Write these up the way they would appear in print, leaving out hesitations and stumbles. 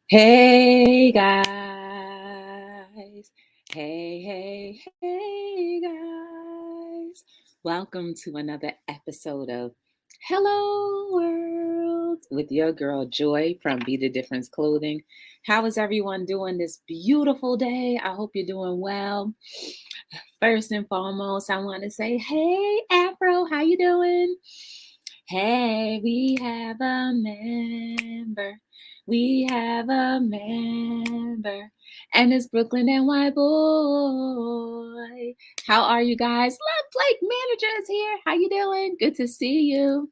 Hey guys. Hey guys. Welcome to another episode of Hello World with your girl Joy from Be the Difference Clothing. How is everyone doing this beautiful day? I hope you're doing well. First and foremost, I want to say, hey Afro, how you doing? Hey, we have a member. We have a member. And it's Brooklyn NY boy. How are you guys? Love Flake Manager is here. How you doing? Good to see you.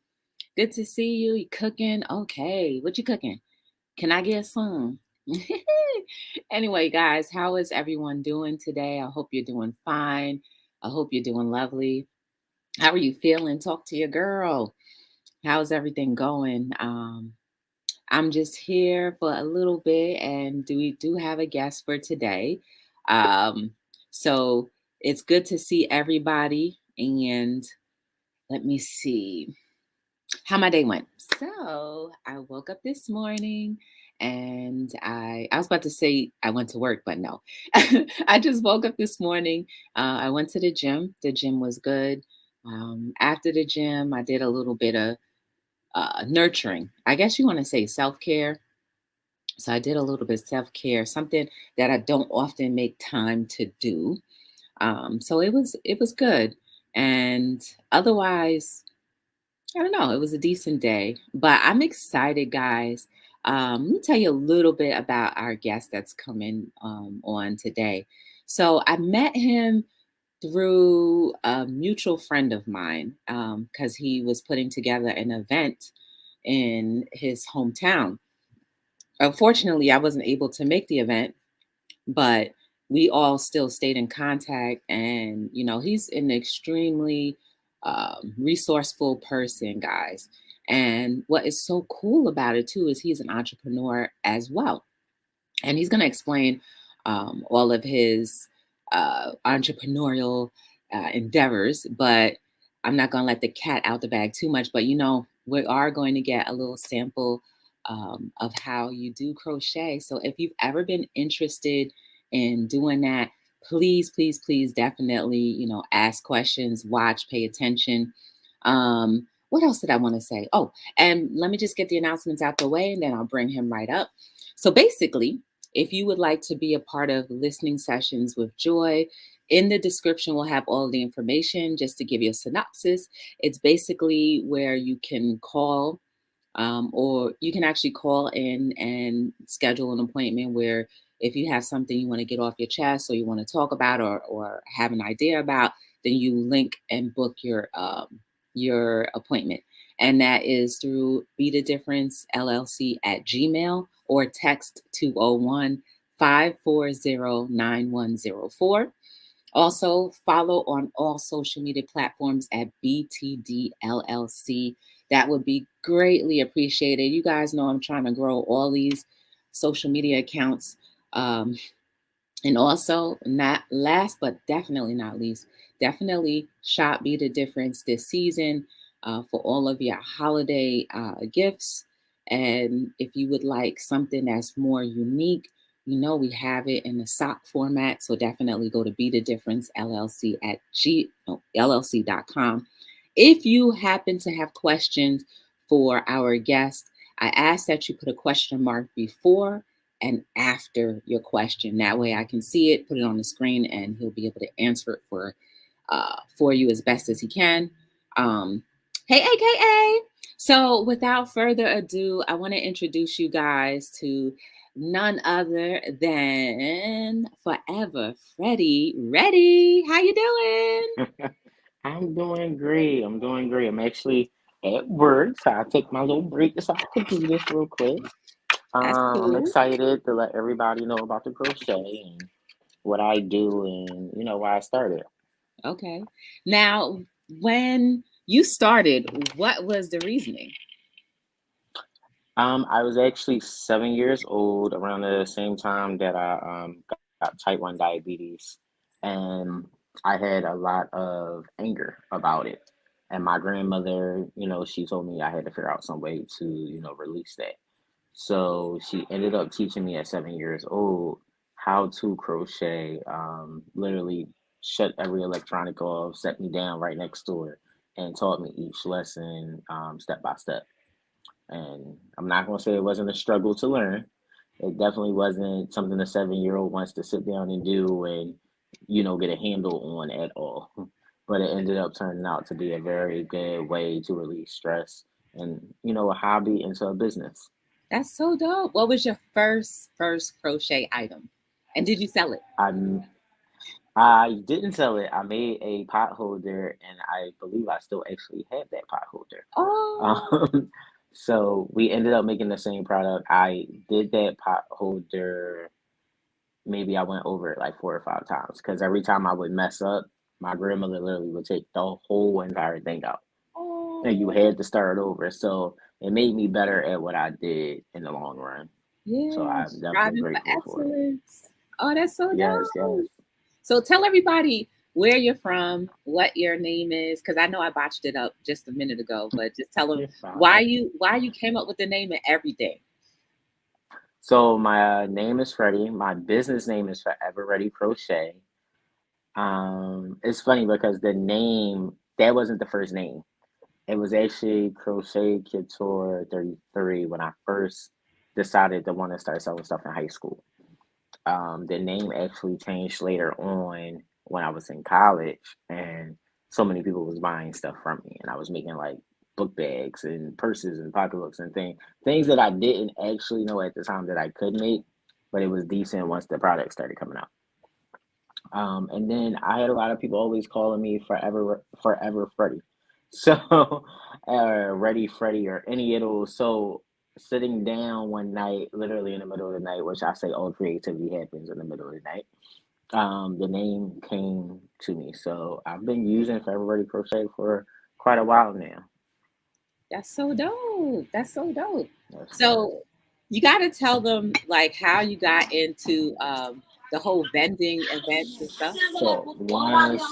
Good to see you. You cooking? Okay. What you cooking? Can I get some? Anyway, guys, how is everyone doing today? I hope you're doing fine. I hope you're doing lovely. How are you feeling? Talk to your girl. How's everything going? I'm just here for a little bit, and we do have a guest for today. So it's good to see everybody. And let me see how my day went. So I woke up this morning, and I was about to say I went to work, but no, I just woke up this morning. I went to the gym. The gym was good. After the gym, I did a little bit of nurturing. I guess you want to say self-care. So I did a little bit of self-care, something that I don't often make time to do. So it was good. And otherwise, I don't know, it was a decent day. But I'm excited, guys. Let me tell you a little bit about our guest that's coming on today. So I met him through a mutual friend of mine because he was putting together an event in his hometown. Unfortunately, I wasn't able to make the event, but we all still stayed in contact. And, he's an extremely resourceful person, guys. And what is so cool about it, too, is he's an entrepreneur as well. And he's going to explain all of his entrepreneurial endeavors, but I'm not going to let the cat out the bag too much. But, we are going to get a little sample of how you do crochet. So if you've ever been interested in doing that, please, definitely, ask questions, watch, pay attention. What else did I want to say? Oh, and let me just get the announcements out the way, and then I'll bring him right up. So basically, if you would like to be a part of listening sessions with Joy, in the description, we'll have all the information. Just to give you a synopsis, it's basically where you can call or you can actually call in and schedule an appointment where if you have something you want to get off your chest or you want to talk about or have an idea about, then you link and book your appointment. And that is through Be the Difference LLC at Gmail or text 201-540-9104. Also, follow on all social media platforms at btdllc. That would be greatly appreciated. You guys know I'm trying to grow all these social media accounts. And also, not last but definitely not least, definitely shop Be the Difference this season for all of your holiday gifts. And if you would like something that's more unique, we have it in the sock format. So definitely go to Be the Difference LLC at llc.com. If you happen to have questions for our guest, I ask that you put a question mark before and after your question. That way I can see it, put it on the screen, and he'll be able to answer it for you as best as he can. Hey, AKA. So without further ado, I want to introduce you guys to none other than Forever Freddie Ready. How you doing? I'm doing great. I'm doing great. I'm actually at work, so I'll take my little break so I can do this real quick. That's I'm cool. excited to let everybody know about the crochet and what I do and why I started. Okay. Now, when you started, what was the reasoning? I was actually 7 years old around the same time that I got type 1 diabetes, and I had a lot of anger about it. And my grandmother, she told me I had to figure out some way to, release that. So she ended up teaching me at 7 years old how to crochet. Literally shut every electronic off, set me down right next to her, and taught me each lesson step by step. And I'm not gonna say it wasn't a struggle to learn. It definitely wasn't something a 7 year old wants to sit down and do and get a handle on at all. But it ended up turning out to be a very good way to release stress and a hobby into a business. That's so dope. What was your first crochet item? And did you sell it? I I didn't sell it. I made a pot holder, and I believe I still actually have that pot holder. Oh, Um, so we ended up making the same product. I did that pot holder. Maybe I went over it like 4 or 5 times because every time I would mess up, my grandmother literally would take the whole entire thing out, and you oh, had to start over. So it made me better at what I did in the long run. So yeah. I'm definitely Striving for grateful for it. excellence. Oh, that's so Yes, yes. dope. So tell everybody where you're from, what your name is, because I know I botched it up just a minute ago, but just tell them You're why fine. you came up with the name and everything. So my name is Freddie. My business name is Forever Ready Crochet. It's funny because the name that wasn't the first name. It was actually Crochet Couture 33 when I first decided to want to start selling stuff in high school. The name actually changed later on when I was in college, and so many people was buying stuff from me, and I was making like book bags and purses and pocketbooks and things that I didn't actually know at the time that I could make, but it was decent once the product started coming out. And then I had a lot of people always calling me Forever Freddie. So, Ready Freddie or any of those. So, sitting down one night, literally in the middle of the night, which I say all creativity happens in the middle of the night, the name came to me. So, I've been using Forever Ready Crochet for quite a while now. That's so dope. That's so dope. Yes, So yes. you got to tell them like how you got into the whole vending events and stuff. So, once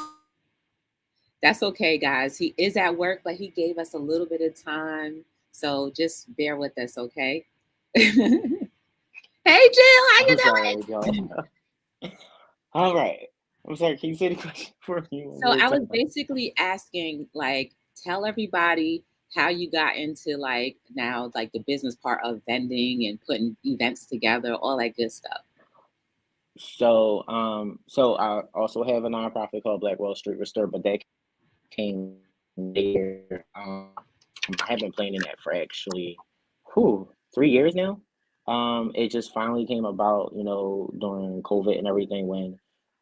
That's okay, guys. He is at work, but he gave us a little bit of time. So just bear with us, okay? Hey, Jill, how you I'm sorry, y'all. doing? All right. I'm sorry. Can you say the question for me one So more I was time? basically asking, like, tell everybody how you got into like now like the business part of vending and putting events together, all that good stuff. So I also have a nonprofit called Black Wall Street Restore, but that came later. I have been planning that for actually, 3 years now. It just finally came about, during COVID and everything when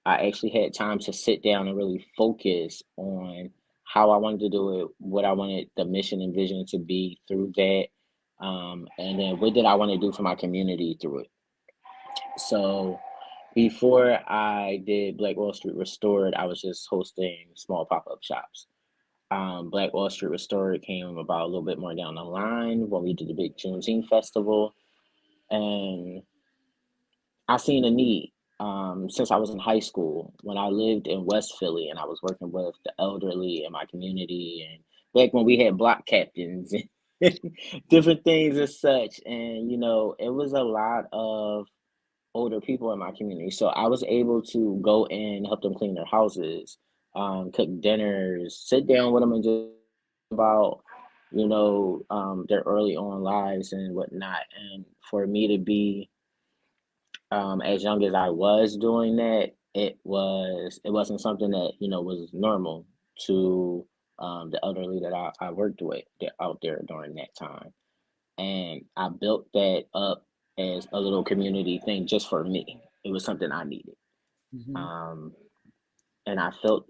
I actually had time to sit down and really focus on how I wanted to do it, what I wanted the mission and vision to be through that, and then what did I want to do for my community through it. So before I did Black Wall Street Restored, I was just hosting small pop-up shops. Black Wall Street Restored came about a little bit more down the line when we did the big Juneteenth festival, and I seen a need since I was in high school when I lived in West Philly and I was working with the elderly in my community and back when we had block captains and different things as such. And it was a lot of older people in my community. So I was able to go in, help them clean their houses, cook dinners, sit down with them and just about, their early on lives and whatnot. And for me to be as young as I was doing that, it wasn't something that was normal to the elderly that I worked with out there during that time, and I built that up as a little community thing just for me. It was something I needed, Mhm. um, and I felt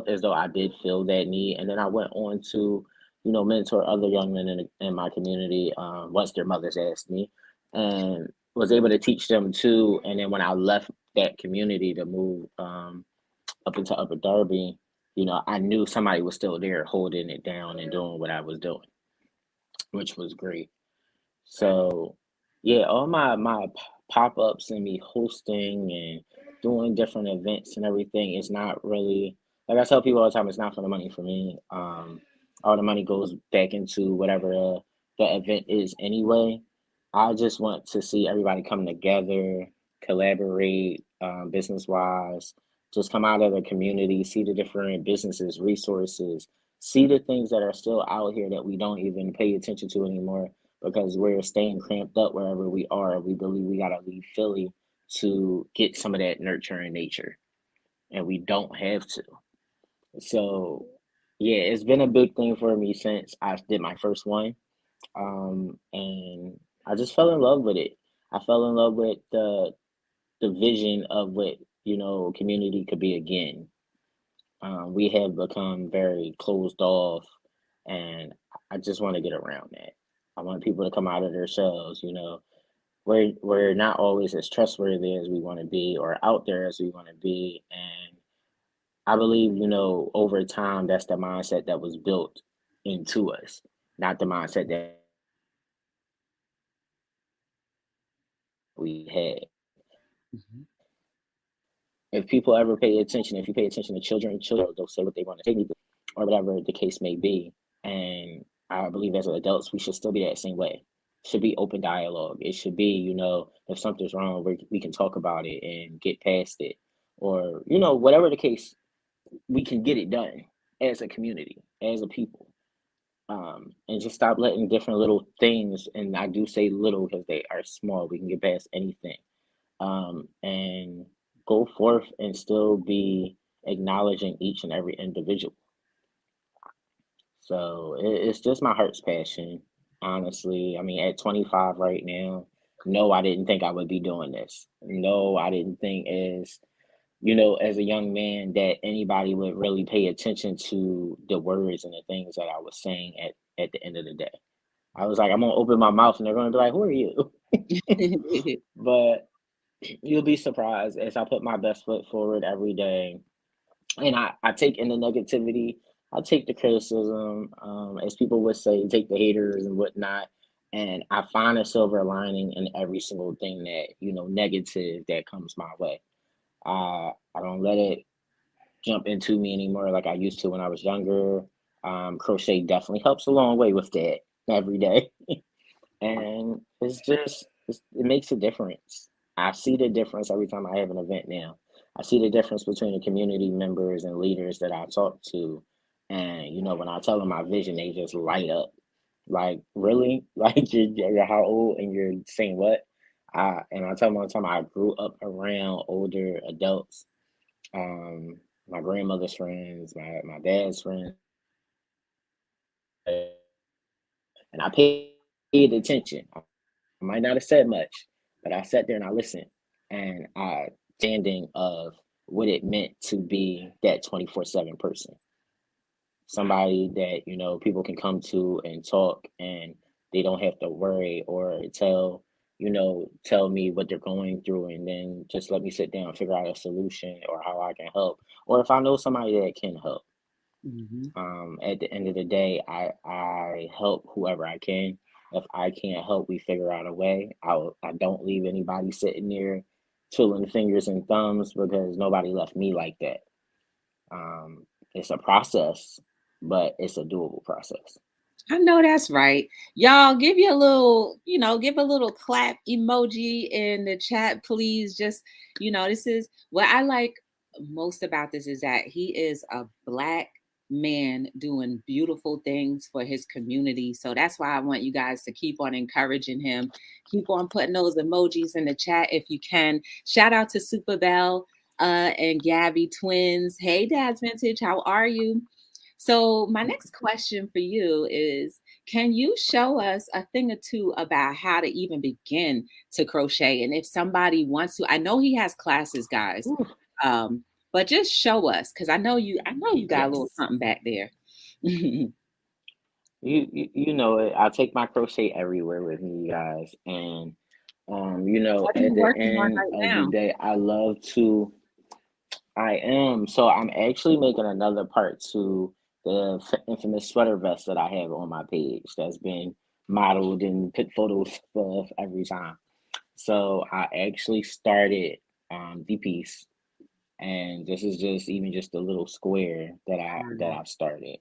as though I did feel that need, and then I went on to mentor other young men in my community once their mothers asked me, and was able to teach them too. And then when I left that community to move up into Upper Darby, I knew somebody was still there holding it down and doing what I was doing, which was great. So, yeah, all my pop-ups and me hosting and doing different events and everything is not really like I tell people all the time, it's not for the money for me. All the money goes back into whatever the event is anyway. I just want to see everybody come together, collaborate, business wise, just come out of the community, see the different businesses, resources, see the things that are still out here that we don't even pay attention to anymore because we're staying cramped up wherever we are. We believe we got to leave Philly to get some of that nurturing nature, and we don't have to. So, yeah, it's been a big thing for me since I did my first one. And I just fell in love with it. I fell in love with the vision of what community could be again. We have become very closed off, and I just want to get around that. I want people to come out of their shells. We're not always as trustworthy as we want to be, or out there as we want to be, and I believe over time that's the mindset that was built into us, not the mindset that we had. Mhm. If people ever pay attention, if you pay attention to children, they'll say what they want to say or whatever the case may be. And I believe as adults, we should still be that same way. It should be open dialogue. It should be, if something's wrong, we can talk about it and get past it. Or, whatever the case, we can get it done as a community, as a people. And just stop letting different little things, and I do say little because they are small, we can get past anything, and go forth and still be acknowledging each and every individual. So it's just my heart's passion, honestly. I mean, at 25 right now, no, I didn't think I would be doing this. No, I didn't think as a young man that anybody would really pay attention to the words and the things that I was saying at the end of the day. I was like, I'm gonna open my mouth and they're gonna be like, who are you? But you'll be surprised as I put my best foot forward every day. And I take in the negativity, I take the criticism, as people would say, take the haters and whatnot. And I find a silver lining in every single thing that, negative that comes my way. I don't let it jump into me anymore like I used to when I was younger. Crochet definitely helps a long way with that every day. And it makes a difference. I see the difference every time I have an event now. I see the difference between the community members and leaders that I talk to. And when I tell them my vision, they just light up. Like, really? Like you're how old and you're saying what? And I tell them all the time I grew up around older adults, my grandmother's friends, my dad's friends, and I paid attention. I might not have said much, but I sat there and I listened, and I understanding of what it meant to be that 24/7 person, somebody that people can come to and talk, and they don't have to worry or tell me what they're going through, and then just let me sit down and figure out a solution or how I can help, or if I know somebody that can help. Mhm. At the end of the day, I help whoever I can. If I can't help, we figure out a way. I don't leave anybody sitting there twiddling fingers and thumbs because nobody left me like that. It's a process, but it's a doable process. I know that's right. Y'all give you a little, give a little clap emoji in the chat, please. Just, this is what I like most about this is that he is a black man doing beautiful things for his community. So that's why I want you guys to keep on encouraging him. Keep on putting those emojis in the chat if you can. Shout out to Super Bell and Gabby twins. Hey, Dad's Vintage, how are you? So, my next question for you is, can you show us a thing or two about how to even begin to crochet? And if somebody wants to, I know he has classes, guys, Ooh, but just show us because I know you got a little yes, something back there. What you know it. I take my crochet everywhere with me, you guys, and are you at the working on end right of the now? day, I love to. I am. So I'm actually making another part to the infamous sweater vest that I have on my page that's been modeled and put photos of every time. So I actually started the piece, and this is just a little square that I've started.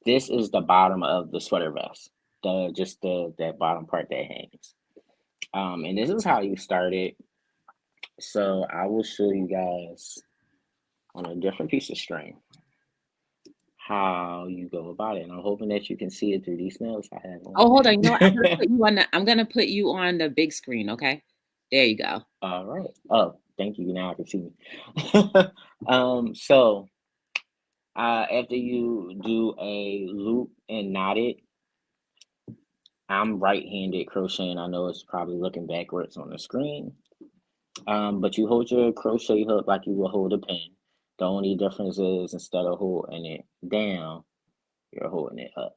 This is the bottom of the sweater vest, the just the that bottom part that hangs. And this is how you start it. So I will show you guys on a different piece of string how you go about it. And I'm hoping that you can see it through these nails I have on. Oh, hold on. You know what? I'm gonna put you on the big screen, okay? There you go. All right. Oh, thank you. Now I can see me. So after you do a loop and knot it, I'm right-handed crocheting. I know it's probably looking backwards on the screen. But you hold your crochet hook like you will hold a pen. The only difference is instead of holding it down, you're holding it up.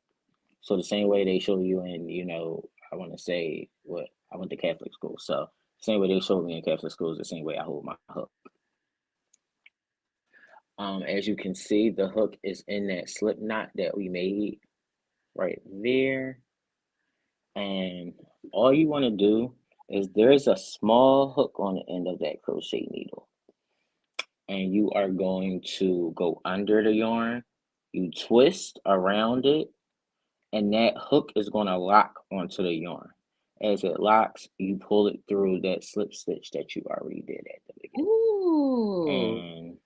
So the same way they show you in, I want to say what I went to Catholic school. So same way they showed me in Catholic school is the same way I hold my hook. As you can see, the hook is in that slip knot that we made right there. And all you want to do is there's a small hook on the end of that crochet needle. And you are going to go under the yarn, you twist around it, and that hook is going to lock onto the yarn. As it locks, you pull it through that slip stitch that you already did at the beginning. Ooh.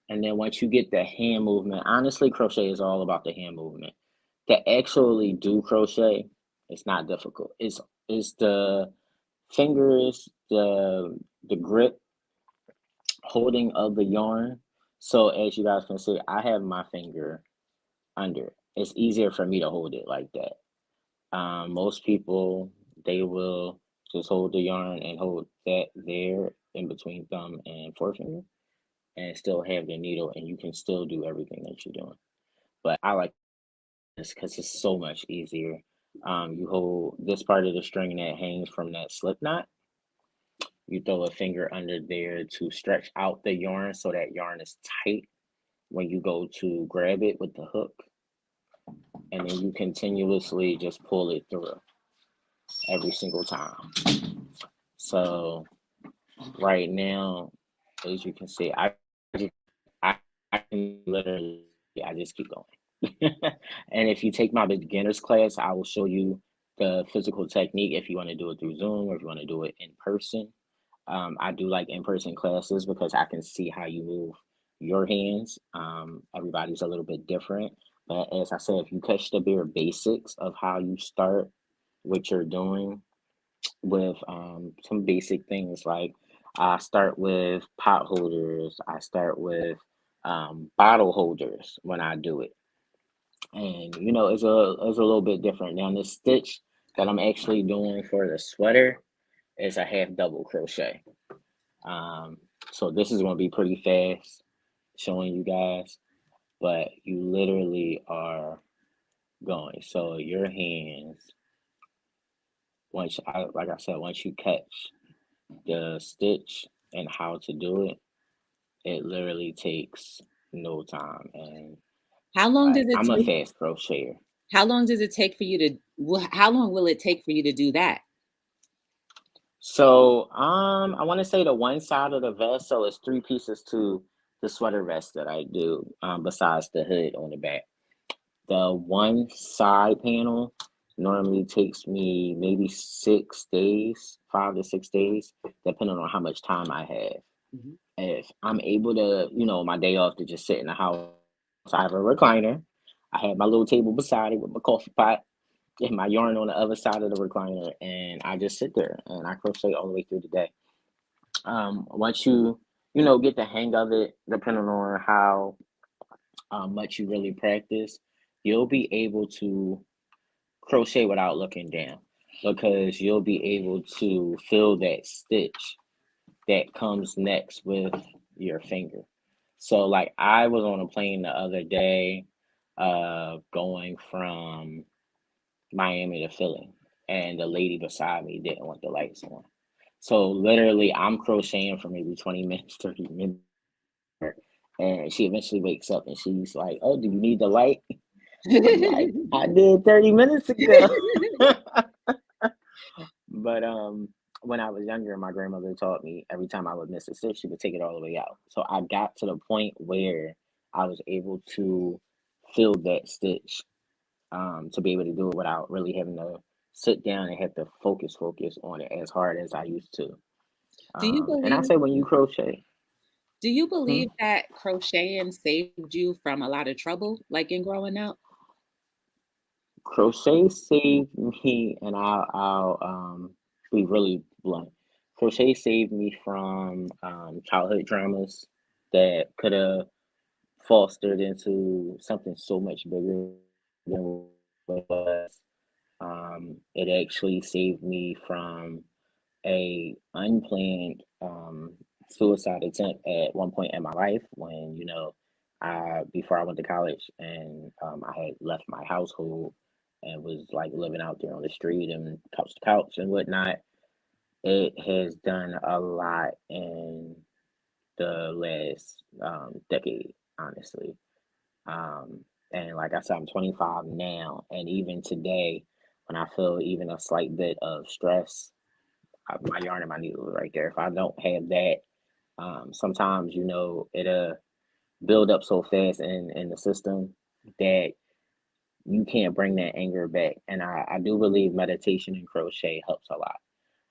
And then once you get the hand movement, honestly, crochet is all about the hand movement. To actually do crochet, it's not difficult. It's the fingers, the grip, holding of the yarn. So as you guys can see, I have my finger under. It's easier for me to hold it like that. Most people, they will just hold the yarn and hold that there in between thumb and forefinger and still have the needle, and you can still do everything that you're doing. But I like this because it's so much easier. You hold this part of the string that hangs from that slip knot. You throw a finger under there to stretch out the yarn so that yarn is tight when you go to grab it with the hook. And then you continuously just pull it through every single time. So right now, as you can see, I can literally, I just keep going. And if you take my beginners class, I will show you the physical technique if you want to do it through Zoom or if you want to do it in person. I do like in-person classes because I can see how you move your hands. Everybody's a little bit different. But as I said, if you catch the bare basics of how you start what you're doing with some basic things like I start with pot holders, I start with bottle holders when I do it. And it's a little bit different. Now the stitch that I'm actually doing for the sweater is a half double crochet. Um, so this is going to be pretty fast showing you guys, but you literally are going. So your hands, like I said, once you catch the stitch and how to do it, it literally takes no time. And How long does it I'm a take? fast crocheter. How long does it take for you to? How long will it take for you to do that? So I want to say the one side of the vest, so it's 3 pieces to the sweater vest that I do, besides the hood on the back. The one side panel normally takes me maybe 6 days, 5 to 6 days, depending on how much time I have. Mm-hmm. If I'm able to, my day off to just sit in the house, I have a recliner. I have my little table beside it with my coffee pot and my yarn on the other side of the recliner, and I just sit there and I crochet all the way through the day. Once you get the hang of it, depending on how much you really practice, you'll be able to crochet without looking down because you'll be able to feel that stitch that comes next with your finger. So like I was on a plane the other day going from Miami to Philly, and the lady beside me didn't want the lights on. So literally I'm crocheting for maybe 20 minutes, 30 minutes. And she eventually wakes up and she's like, "Oh, do you need the light?" I'm like, "I did 30 minutes ago." But when I was younger, my grandmother taught me every time I would miss a stitch, she would take it all the way out. So I got to the point where I was able to fill that stitch to be able to do it without really having to sit down and have to focus on it as hard as I used to. Do you And I believe say when you crochet, do you hmm, believe that crocheting saved you from a lot of trouble, like in growing up? crochet saved me, and I'll be really blunt. Crochet saved me from childhood dramas that could have fostered into something so much bigger than what it was. It actually saved me from a unplanned suicide attempt at one point in my life when I before I went to college and I had left my household and was like living out there on the street and couch to couch and whatnot. It has done a lot in the last decade, honestly. Um, and like I said, I'm 25 now, and even today, when I feel even a slight bit of stress, my yarn and my needle right there. If I don't have that, sometimes it'll build up so fast in the system that you can't bring that anger back. And I do believe meditation and crochet helps a lot.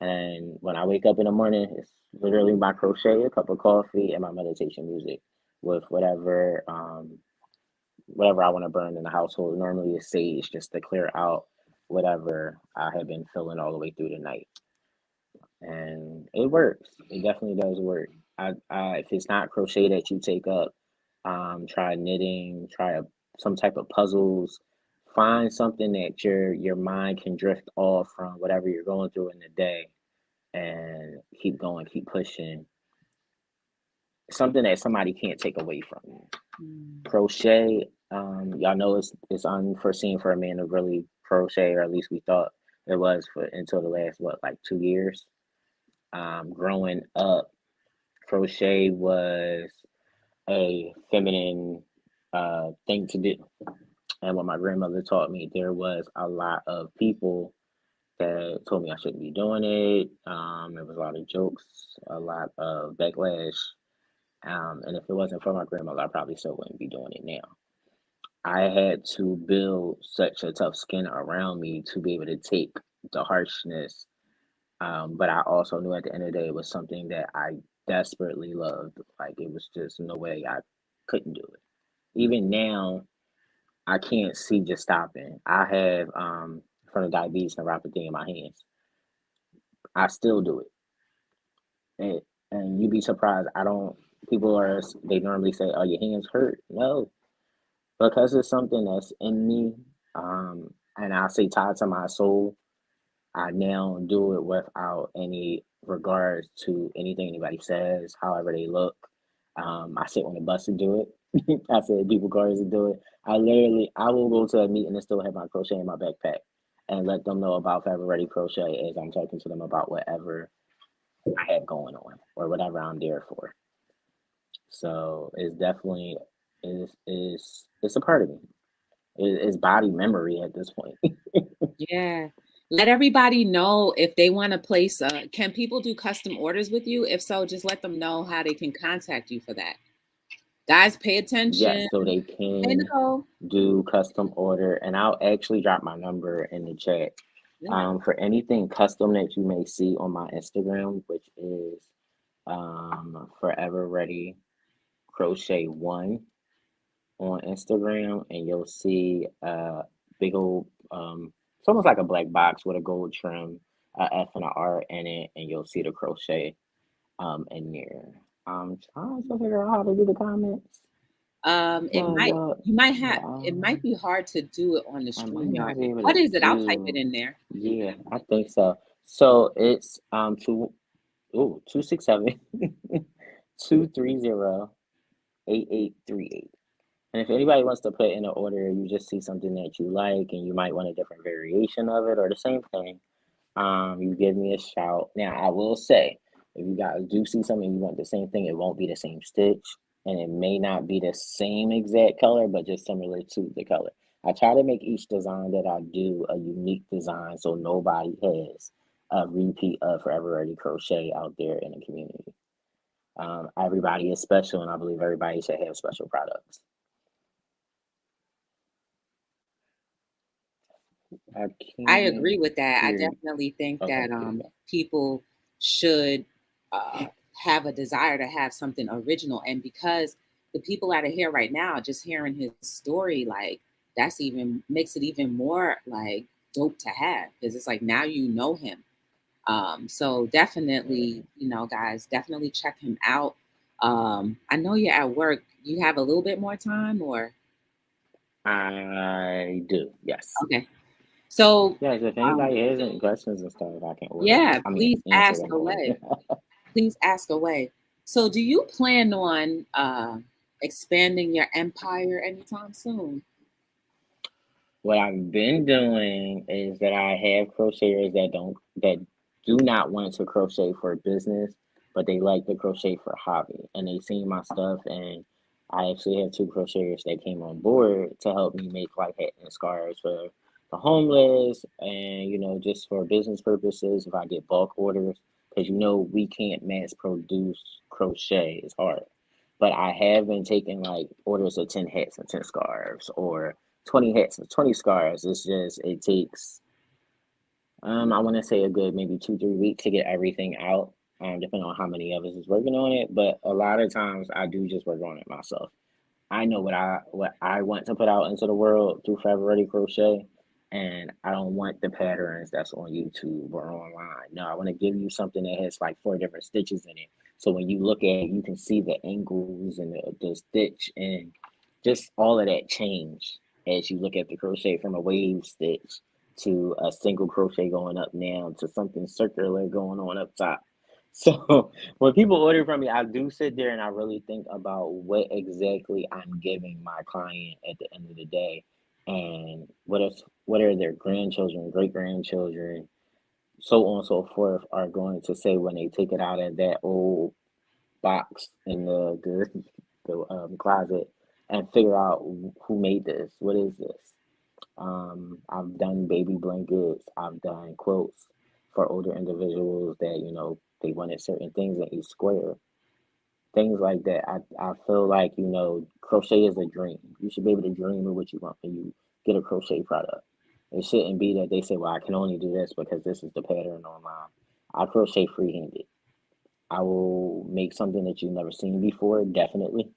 And when I wake up in the morning, it's literally my crochet, a cup of coffee, and my meditation music with whatever I want to burn in the household. Normally it's sage just to clear out whatever I have been feeling all the way through the night. And it works. It definitely does work. If it's not crochet that you take up, try knitting, some type of puzzles. Find something that your mind can drift off from whatever you're going through in the day, and keep going, keep pushing. Something that somebody can't take away from you. Mm. Crochet, y'all know it's unforeseen for a man to really crochet, or at least we thought it was for until the last what, like 2 years. Growing up, crochet was a feminine thing to do. And what my grandmother taught me, there was a lot of people that told me I shouldn't be doing it. There was a lot of jokes, a lot of backlash. And if it wasn't for my grandmother, I probably still wouldn't be doing it now. I had to build such a tough skin around me to be able to take the harshness. But I also knew at the end of the day it was something that I desperately loved. Like it was just no way I couldn't do it. Even now, I can't see just stopping. I have from diabetes neuropathy in my hands. I still do it, and, and you'd be surprised. I don't. People they normally say, "Oh, your hands hurt." No, because it's something that's in me, and I say tied to my soul. I now do it without any regards to anything anybody says, however they look. I sit on the bus and do it. I sit people cars and do it. I will go to a meeting and still have my crochet in my backpack and let them know about Forever Ready Crochet as I'm talking to them about whatever I have going on or whatever I'm there for. So it's definitely it's a part of me. It's body memory at this point. Yeah. Let everybody know if they want to place can people do custom orders with you? If so, just let them know how they can contact you for that. Guys, pay attention. Yes, so they Hey, can Nicole. do custom order, and I'll actually drop my number in the chat. Yeah. For anything custom that you may see on my Instagram, which is Forever Ready Crochet One on Instagram, and you'll see a big old it's almost like a black box with a gold trim, a F and a R in it, and you'll see the crochet in there. I'm trying to figure out how to do the comments. It Well, might well, you might have it might well, be hard to do it on the I might StreamYard. not be able What to is it? I'll type it do. in there. Yeah, I think so. So it's 267 230 8838. And if anybody wants to put in an order, you just see something that you like and you might want a different variation of it or the same thing, you give me a shout. Now, I will say, if you guys do see something you want the same thing, it won't be the same stitch, and it may not be the same exact color, but just similar to the color. I try to make each design that I do a unique design so nobody has a repeat of Forever Ready Crochet out there in the community. Everybody is special, and I believe everybody should have special products. I I can't agree with that. I hear. definitely think Okay, that there you go. people should have a desire to have something original, and because the people out of here right now, just hearing his story, like that's even makes it even more like dope to have because it's like now you know him. So definitely, you know, guys, definitely check him out. I know you're at work. You have a little bit more time, or I do, yes. okay. So, Yes, if um, anybody has any questions and stuff, I can order them. yeah, I mean, please answer ask them on. away. Please ask away. So, do you plan on expanding your empire anytime soon? What I've been doing is that I have crocheters that do not want to crochet for business, but they like to crochet for hobby. And they seen my stuff, and I actually have two crocheters that came on board to help me make like hat and scarves for the homeless, and just for business purposes. If I get bulk orders, because we can't mass produce crochet, it's hard. But I have been taking like orders of 10 hats and 10 scarves, or 20 hats and 20 scarves. It's just it takes I want to say a good maybe 2 3 weeks to get everything out, depending on how many of us is working on it. But a lot of times I do just work on it myself. I know what I want to put out into the world through Forever Ready Crochet, and I don't want the patterns that's on YouTube or online. No, I want to give you something that has like four different stitches in it. So when you look at it, you can see the angles and the stitch and just all of that change as you look at the crochet from a wave stitch to a single crochet going up now to something circular going on up top. So when people order from me, I do sit there and I really think about what exactly I'm giving my client at the end of the day, and what are their grandchildren, great grandchildren, so on and so forth are going to say when they take it out of that old box in the closet and figure out who made this, what is this. I've done baby blankets. I've done quilts for older individuals that they wanted certain things in each square, things like that. I feel like crochet is a dream. You should be able to dream of what you want when you get a crochet product. It shouldn't be that they say, "Well, I can only do this because this is the pattern online." I crochet freehanded. I will make something that you've never seen before, definitely,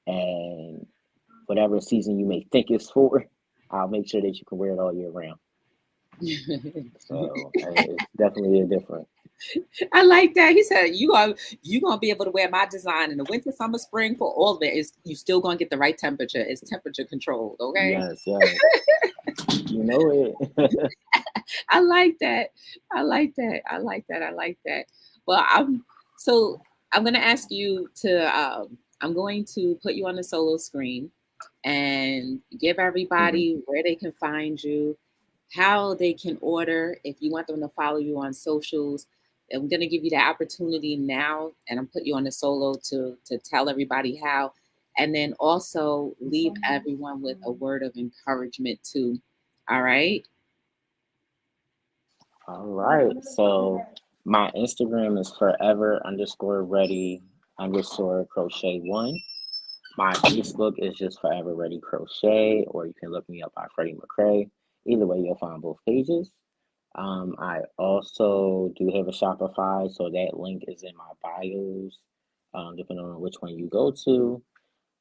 and whatever season you may think it's for, I'll make sure that you can wear it all year round. So it's definitely a different. I like that. He said you gonna be able to wear my design in the winter, summer, spring for all of it. Is you still gonna get the right temperature? It's temperature controlled, okay? Yes, yes, you know it. I like that. I like that. I like that. I like that. Well, so I'm gonna ask you to I'm going to put you on the solo screen and give Hmm. everybody where they can find you, how they can order, if you want them to follow you on socials. I'm going to give you the opportunity now, and I'm put you on the solo to tell everybody how, and then also leave everyone with a word of encouragement too. All right. All right. So my Instagram is forever_ready_crochet 1. My Facebook is just Forever Ready Crochet, or you can look me up by Freddie McCray. Either way, you'll find both pages. I also do have a Shopify, so that link is in my bios. Depending on which one you go to,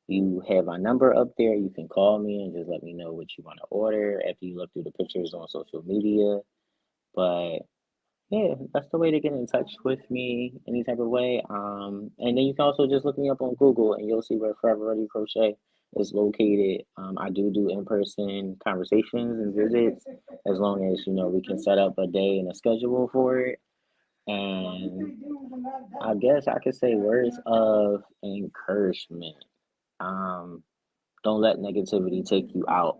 you have my number up there. You can call me and just let me know what you want to order after you look through the pictures on social media. But yeah, that's the way to get in touch with me any type of way. And then you can also just look me up on Google and you'll see where Forever Ready Crochet is located. I do in-person conversations and visits as long as we can set up a day and a schedule for it. And I guess I could say words of encouragement. Um, don't let negativity take you out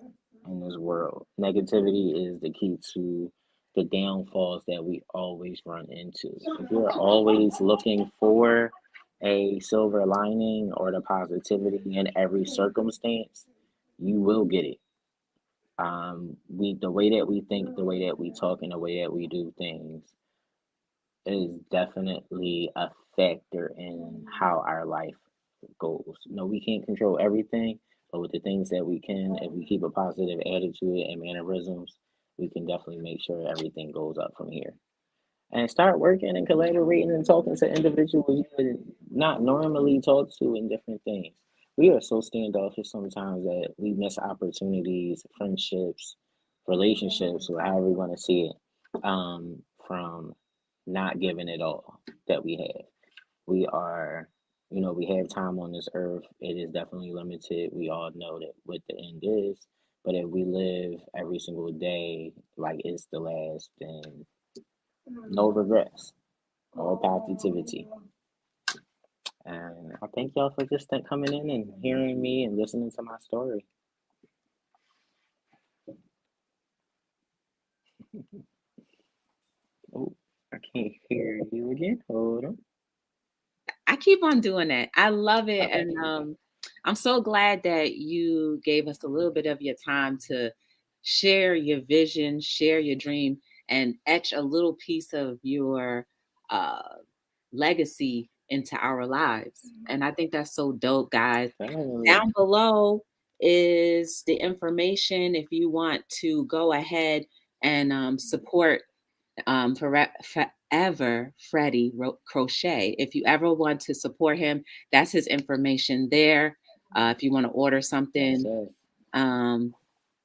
in this world. Negativity is the key to the downfalls that we always run into. If you're always looking for a silver lining or the positivity in every circumstance, you will get it. We the way that we think, the way that we talk, and the way that we do things is definitely a factor in how our life goals. We can't control everything, but with the things that we can, if we keep a positive attitude and mannerisms, we can definitely make sure everything goes up from here. And start working and collaborating and talking to individuals you would not normally talk to in different things. We are so standoffish sometimes that we miss opportunities, friendships, relationships, or however we want to see it, from not giving it all that we have. We are, we have time on this earth. It is definitely limited. We all know that what the end is. But if we live every single day like it's the last, then no regrets, all positivity. And I thank y'all for just coming in and hearing me and listening to my story. Oh, I can't hear you again. Hold on. I keep on doing that. I love it. Okay. And I'm so glad that you gave us a little bit of your time to share your vision, share your dream, and etch a little piece of your uh, legacy into our lives. And I think that's so dope, guys. Finally. Down below is the information if you want to go ahead and support Forever Freddie Crochet. If you ever want to support him, that's his information there. If you want to order Yes, something, sir.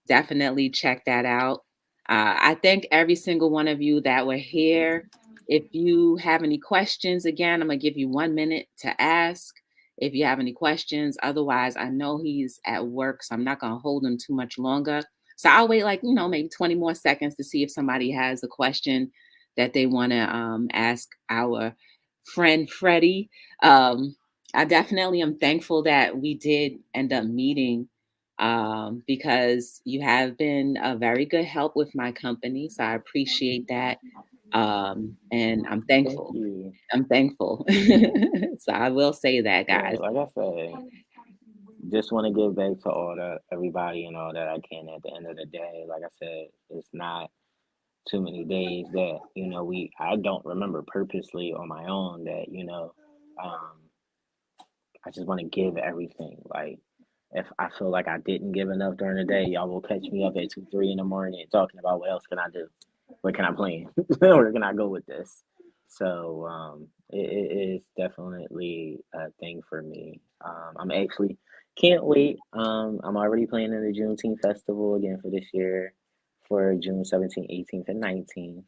definitely check that out. I thank every single one of you that were here. If you have any questions, again, I'm going to give you 1 minute to ask if you have any questions. Otherwise, I know he's at work, so I'm not going to hold him too much longer. So I'll wait like, maybe 20 more seconds to see if somebody has a question that they want to ask our friend Freddie. I definitely am thankful that we did end up meeting because you have been a very good help with my company. So I appreciate that. And I'm Thank thankful. you. I'm thankful. So I will say that, Yeah, guys. like I said, just want to give back to everybody and all that I can at the end of the day. Like I said, it's not too many days that, I don't remember purposely on my own that, um, I just want to give everything. Like, if I feel like I didn't give enough during the day, y'all will catch me up at 2, 3 in the morning talking about what else can I do? What can I plan? Where can I go with this? So it is definitely a thing for me. I'm actually can't wait. I'm already planning the Juneteenth festival again for this year for June 17th, 18th, and 19th,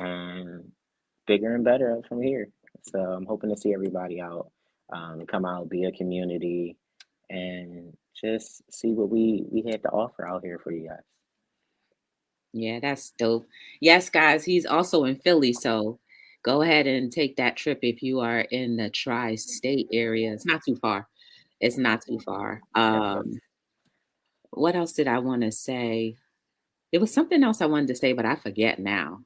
and bigger and better from here. So I'm hoping to see everybody out, come out, be a community, and just see what we have to offer out here for you guys. Yeah, that's dope. Yes, guys, he's also in Philly. So go ahead and take that trip if you are in the tri-state area. It's not too far. It's not too far. Yes, yes. What else did I want to say? It was something else I wanted to say, but I forget now.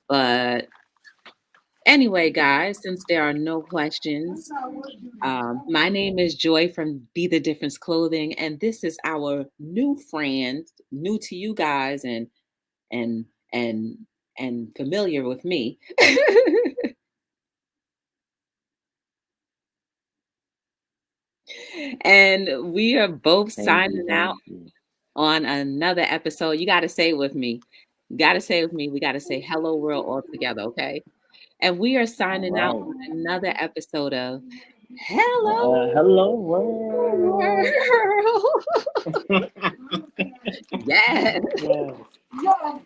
But anyway, guys, since there are no questions, my name is Joy from Be the Difference Clothing, and this is our new friend, new to you guys, and and and familiar with me. And we are both Thank you, signing out thank you. on another episode. You got to say it with me. You got to say it with me. We got to say hello world all together, okay? And we are All signing out right. on another episode of Hello Hello world. World. Yes. Yes.